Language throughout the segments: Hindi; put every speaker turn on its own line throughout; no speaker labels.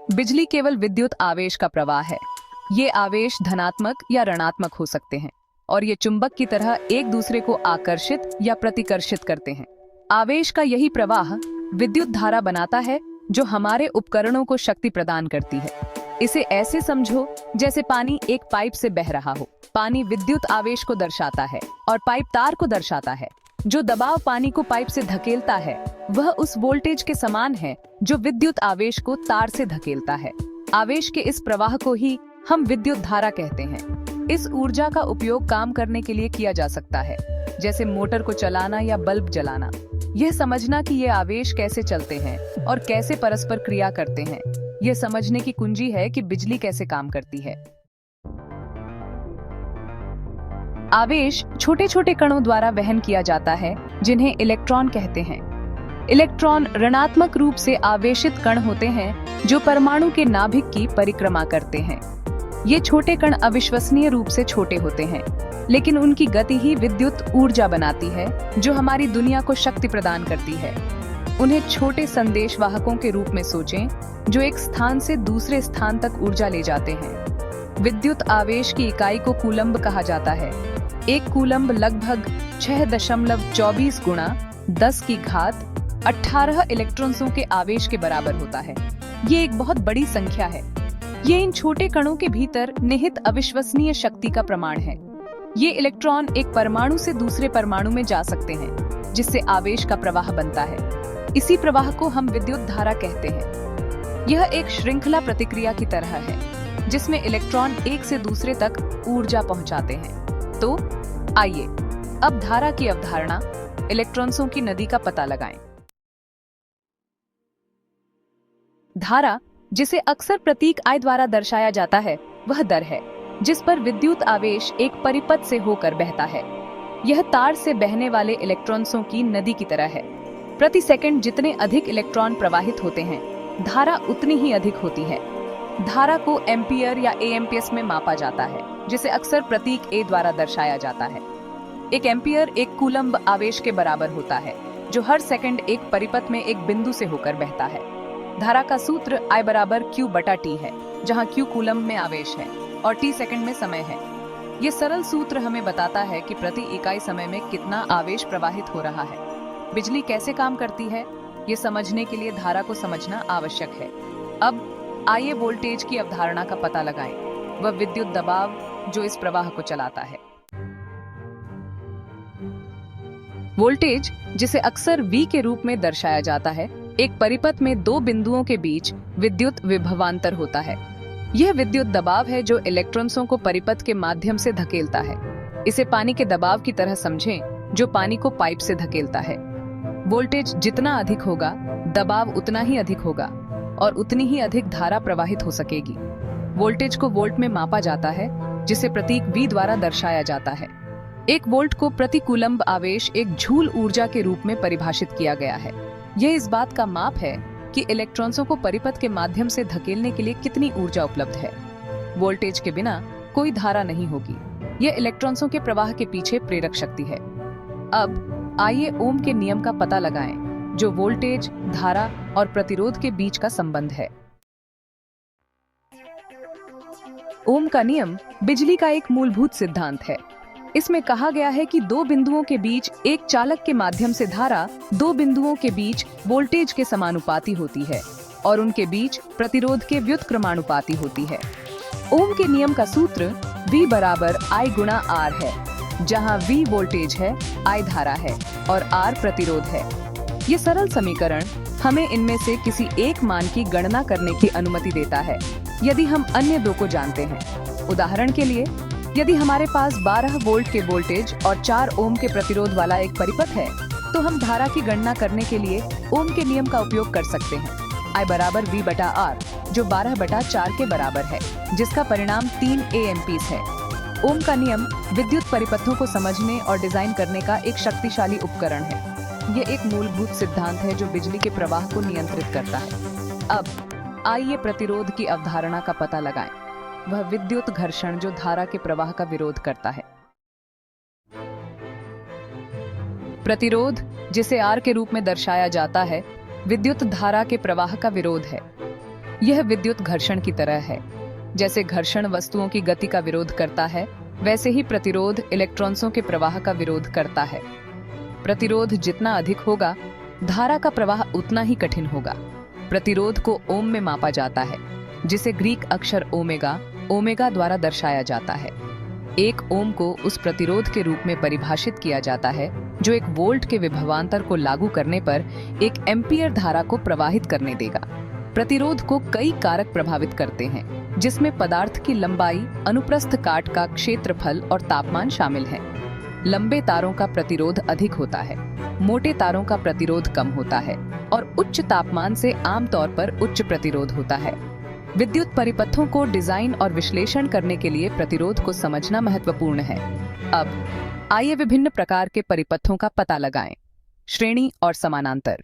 बिजली केवल विद्युत आवेश का प्रवाह है। ये आवेश धनात्मक या ऋणात्मक हो सकते हैं और ये चुंबक की तरह एक दूसरे को आकर्षित या प्रतिकर्षित करते हैं। आवेश का यही प्रवाह विद्युत धारा बनाता है जो हमारे उपकरणों को शक्ति प्रदान करती है। इसे ऐसे समझो जैसे पानी एक पाइप से बह रहा हो। पानी विद्युत आवेश को दर्शाता है और पाइप तार को दर्शाता है। जो दबाव पानी को पाइप से धकेलता है वह उस वोल्टेज के समान है जो विद्युत आवेश को तार से धकेलता है। आवेश के इस प्रवाह को ही हम विद्युत धारा कहते हैं। इस ऊर्जा का उपयोग काम करने के लिए किया जा सकता है, जैसे मोटर को चलाना या बल्ब जलाना। यह समझना कि ये आवेश कैसे चलते हैं और कैसे परस्पर क्रिया करते हैं, यह समझने की कुंजी है कि बिजली कैसे काम करती है। आवेश छोटे छोटे कणों द्वारा वहन किया जाता है जिन्हें इलेक्ट्रॉन कहते हैं। इलेक्ट्रॉन ऋणात्मक रूप से आवेशित कण होते हैं जो परमाणु के नाभिक की परिक्रमा करते हैं। ये छोटे कण अविश्वसनीय रूप से छोटे होते हैं, लेकिन उनकी गति ही विद्युत ऊर्जा बनाती है जो हमारी दुनिया को शक्ति प्रदान करती है। उन्हें छोटे संदेश वाहकों के रूप में सोचें जो एक स्थान से दूसरे स्थान तक ऊर्जा ले जाते हैं। विद्युत आवेश की इकाई को कूलम्ब कहा जाता है। एक कूलम्ब लगभग 6.24 गुणा 10 की घात 18 इलेक्ट्रॉनों के आवेश के बराबर होता है। ये एक बहुत बड़ी संख्या है। ये इन छोटे कणों के भीतर निहित अविश्वसनीय शक्ति का प्रमाण है। ये इलेक्ट्रॉन एक परमाणु से दूसरे परमाणु में जा सकते हैं, जिससे आवेश का प्रवाह बनता है। इसी प्रवाह को हम विद्युत धारा कहते हैं। यह एक श्रृंखला प्रतिक्रिया की तरह है, जिसमें इलेक्ट्रॉन एक से दूसरे तक ऊर्जा पहुंचाते हैं। तो आइए अब धारा की अवधारणा, इलेक्ट्रॉनों की नदी का पता लगाएं। धारा, जिसे अक्सर प्रतीक I द्वारा दर्शाया जाता है, वह दर है जिस पर विद्युत आवेश एक परिपथ से होकर बहता है। यह तार से बहने वाले इलेक्ट्रॉनों की नदी की तरह है। प्रति सेकंड जितने अधिक इलेक्ट्रॉन प्रवाहित होते हैं, धारा उतनी ही अधिक होती है। धारा को एम्पियर या एएमपीएस में मापा जाता है, जिसे अक्सर प्रतीक A द्वारा दर्शाया जाता है। एक एम्पियर एक कूलम्ब आवेश के बराबर होता है, जो हर सेकंड एक परिपथ में एक बिंदु से होकर बहता है। धारा का सूत्र I बराबर Q/T है, जहाँ Q कूलम्ब में आवेश है और T सेकंड में समय है। ये सरल सूत्र हमें बताता है कि प्रति इकाई समय में कितना आवेश प्रवाहित हो रहा है। बिजली कैसे काम करती है, ये समझने के लिए धारा को समझना आवश्यक है। अब आइए वोल्टेज की अवधारणा का पता लगाएं, वह विद्युत दबाव जो इस प्रवाह को चलाता है। वोल्टेज, जिसे अक्सर V के रूप में दर्शाया जाता है, एक परिपथ में दो बिंदुओं के बीच विद्युत विभवांतर होता है। यह विद्युत दबाव है जो इलेक्ट्रॉनों को परिपथ के माध्यम से धकेलता है। इसे पानी के दबाव की तरह समझें, जो पानी को पाइप से धकेलता है। वोल्टेज जितना अधिक होगा, दबाव उतना ही अधिक होगा और उतनी ही अधिक धारा प्रवाहित हो सकेगी। वोल्टेज को वोल्ट में मापा जाता है, जिसे प्रतीक V द्वारा दर्शाया जाता है। एक वोल्ट को प्रति कूलम्ब आवेश एक जूल ऊर्जा के रूप में परिभाषित किया गया है। यह इस बात का माप है कि इलेक्ट्रॉनों को परिपथ के माध्यम से धकेलने के लिए कितनी ऊर्जा उपलब्ध है। वोल्टेज के बिना कोई धारा नहीं होगी। यह इलेक्ट्रॉनों के प्रवाह के पीछे प्रेरक शक्ति है। अब आइए ओम के नियम का पता लगाएं, जो वोल्टेज, धारा और प्रतिरोध के बीच का संबंध है। ओम का नियम बिजली का एक मूलभूत सिद्धांत है। इसमें कहा गया है कि दो बिंदुओं के बीच एक चालक के माध्यम से धारा दो बिंदुओं के बीच वोल्टेज के समानुपाती होती है और उनके बीच प्रतिरोध के व्युत्क्रमानुपाती होती है। ओम के नियम का सूत्र V बराबर I गुणा R है, जहां V वोल्टेज है, I धारा है और R प्रतिरोध है। ये सरल समीकरण हमें इनमें से किसी एक मान की गणना करने की अनुमति देता है, यदि हम अन्य दो को जानते हैं। उदाहरण के लिए, यदि हमारे पास 12 वोल्ट के वोल्टेज और 4 ओम के प्रतिरोध वाला एक परिपथ है, तो हम धारा की गणना करने के लिए ओम के नियम का उपयोग कर सकते हैं। I बराबर V/R, जो 12/4 के बराबर है, जिसका परिणाम 3 AMPs है। ओम का नियम विद्युत परिपथों को समझने और डिजाइन करने का एक शक्तिशाली उपकरण है। ये एक मूलभूत सिद्धांत है जो बिजली के प्रवाह को नियंत्रित करता है। अब आइए प्रतिरोध की अवधारणा का पता लगाएं। वह विद्युत घर्षण जो धारा के प्रवाह का विरोध करता है। प्रतिरोध, जिसे R के रूप में दर्शाया जाता है, विद्युत धारा के प्रवाह का विरोध है। यह विद्युत घर्षण की तरह है। जैसे घर्षण वस्तुओं की गति का विरोध करता है, वैसे ही प्रतिरोध इलेक्ट्रॉनों के प्रवाह का विरोध करता है। प्रतिरोध जितना अधिक होगा, धारा का प्रवाह उतना ही कठिन होगा। प्रतिरोध को ओम में मापा जाता है, जिसे ग्रीक अक्षर ओमेगा द्वारा दर्शाया जाता है। 1 ओम को उस प्रतिरोध के रूप में परिभाषित किया जाता है जो 1 वोल्ट के विभवांतर को लागू करने पर 1 एम्पीयर धारा को प्रवाहित करने देगा। प्रतिरोध को कई कारक प्रभावित करते हैं, जिसमें पदार्थ की लंबाई, अनुप्रस्थ काट का क्षेत्रफल और तापमान शामिल है। लंबे तारों का प्रतिरोध अधिक होता है, मोटे तारों का प्रतिरोध कम होता है और उच्च तापमान से आमतौर पर उच्च प्रतिरोध होता है। विद्युत परिपथों को डिजाइन और विश्लेषण करने के लिए प्रतिरोध को समझना महत्वपूर्ण है। अब आइए विभिन्न प्रकार के परिपथों का पता लगाएं। श्रेणी और समानांतर।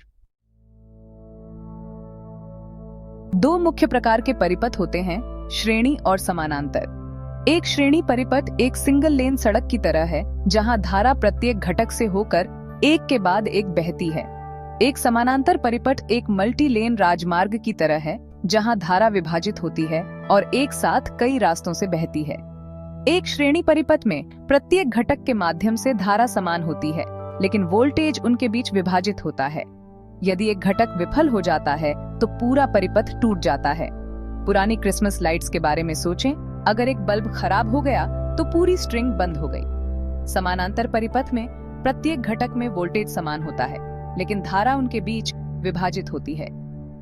2 मुख्य प्रकार के परिपथ होते हैं, श्रेणी और समानांतर। एक श्रेणी परिपथ एक सिंगल लेन सड़क की तरह है, जहां धारा प्रत्येक घटक से होकर एक के बाद एक बहती है। एक समानांतर परिपथ एक मल्टी लेन राजमार्ग की तरह है, जहां धारा विभाजित होती है और एक साथ कई रास्तों से बहती है। एक श्रेणी परिपथ में प्रत्येक घटक के माध्यम से धारा समान होती है, लेकिन वोल्टेज उनके बीच विभाजित होता है। यदि एक घटक विफल हो जाता है तो पूरा परिपथ टूट जाता है। पुरानी क्रिसमस लाइट्स के बारे में सोचें। अगर एक बल्ब खराब हो गया तो पूरी स्ट्रिंग बंद हो गई। समानांतर परिपथ में प्रत्येक घटक में वोल्टेज समान होता है, लेकिन धारा उनके बीच विभाजित होती है।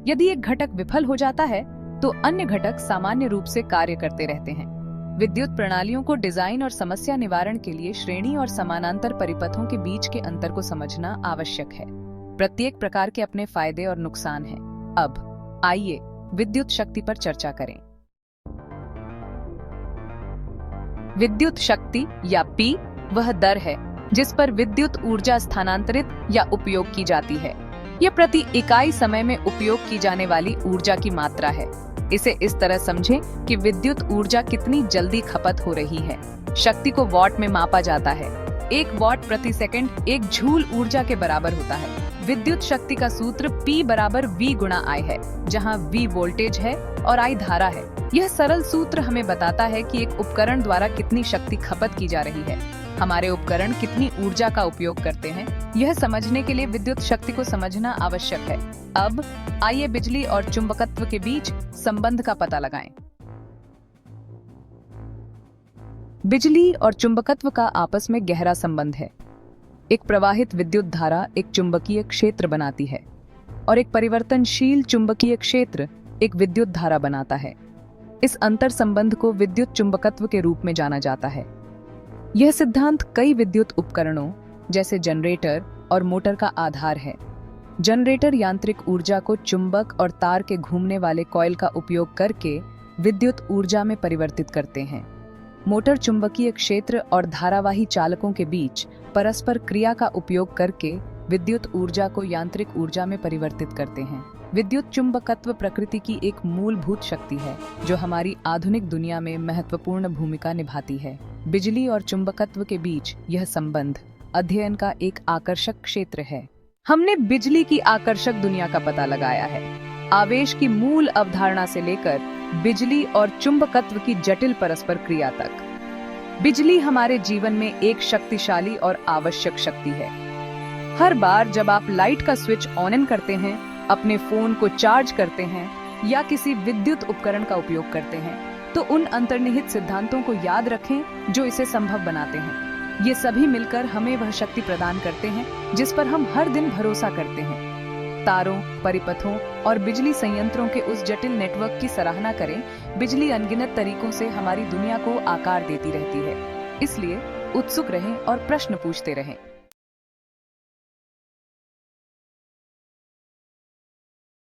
यदि एक घटक विफल हो जाता है तो अन्य घटक सामान्य रूप से कार्य करते रहते हैं। विद्युत प्रणालियों को डिजाइन और समस्या निवारण के लिए श्रेणी और समानांतर परिपथों के बीच के अंतर को समझना आवश्यक है। प्रत्येक प्रकार के अपने फायदे और नुकसान हैं। अब आइए विद्युत शक्ति पर चर्चा करें। विद्युत शक्ति या P वह दर है जिस पर विद्युत ऊर्जा स्थानांतरित या उपयोग की जाती है। यह प्रति इकाई समय में उपयोग की जाने वाली ऊर्जा की मात्रा है। इसे इस तरह समझें कि विद्युत ऊर्जा कितनी जल्दी खपत हो रही है। शक्ति को वॉट में मापा जाता है। 1 वॉट प्रति सेकंड 1 जूल ऊर्जा के बराबर होता है। विद्युत शक्ति का सूत्र P बराबर V गुणा I है, जहां V वोल्टेज है और I धारा है। यह सरल सूत्र हमें बताता है कि एक उपकरण द्वारा कितनी शक्ति खपत की जा रही है। हमारे उपकरण कितनी ऊर्जा का उपयोग करते हैं, यह समझने के लिए विद्युत शक्ति को समझना आवश्यक है। अब आइए बिजली और चुंबकत्व के बीच संबंध का पता लगाएं। बिजली और चुंबकत्व का आपस में गहरा संबंध है। एक प्रवाहित विद्युत धारा एक चुंबकीय क्षेत्र बनाती है और एक परिवर्तनशील चुंबकीय क्षेत्र एक विद्युत धारा बनाता है। इस अंतर संबंध को विद्युत चुंबकत्व के रूप में जाना जाता है। यह सिद्धांत कई विद्युत उपकरणों जैसे जनरेटर और मोटर का आधार है। जनरेटर यांत्रिक ऊर्जा को चुंबक और तार के घूमने वाले कॉइल का उपयोग करके विद्युत ऊर्जा में परिवर्तित करते हैं। मोटर चुंबकीय क्षेत्र और धारावाही चालकों के बीच परस्पर क्रिया का उपयोग करके विद्युत ऊर्जा को यांत्रिक ऊर्जा में परिवर्तित करते हैं। विद्युत चुंबकत्व प्रकृति की एक मूलभूत शक्ति है जो हमारी आधुनिक दुनिया में महत्वपूर्ण भूमिका निभाती है। बिजली और चुंबकत्व के बीच यह संबंध अध्ययन का एक आकर्षक क्षेत्र है। हमने बिजली की आकर्षक दुनिया का पता लगाया है, आवेश की मूल अवधारणा से लेकर बिजली और चुंबकत्व की जटिल परस्पर क्रिया तक। बिजली हमारे जीवन में एक शक्तिशाली और आवश्यक शक्ति है। हर बार जब आप लाइट का स्विच ऑन करते हैं, अपने फोन को चार्ज करते हैं या किसी विद्युत उपकरण का उपयोग करते हैं, तो उन अंतर्निहित सिद्धांतों को याद रखें जो इसे संभव बनाते हैं। ये सभी मिलकर हमें वह शक्ति प्रदान करते हैं जिस पर हम हर दिन भरोसा करते हैं। तारों, परिपथों और बिजली संयंत्रों के उस जटिल नेटवर्क की सराहना करें। बिजली अनगिनत तरीकों से हमारी दुनिया को आकार देती रहती है। इसलिए उत्सुक रहें और प्रश्न पूछते रहें।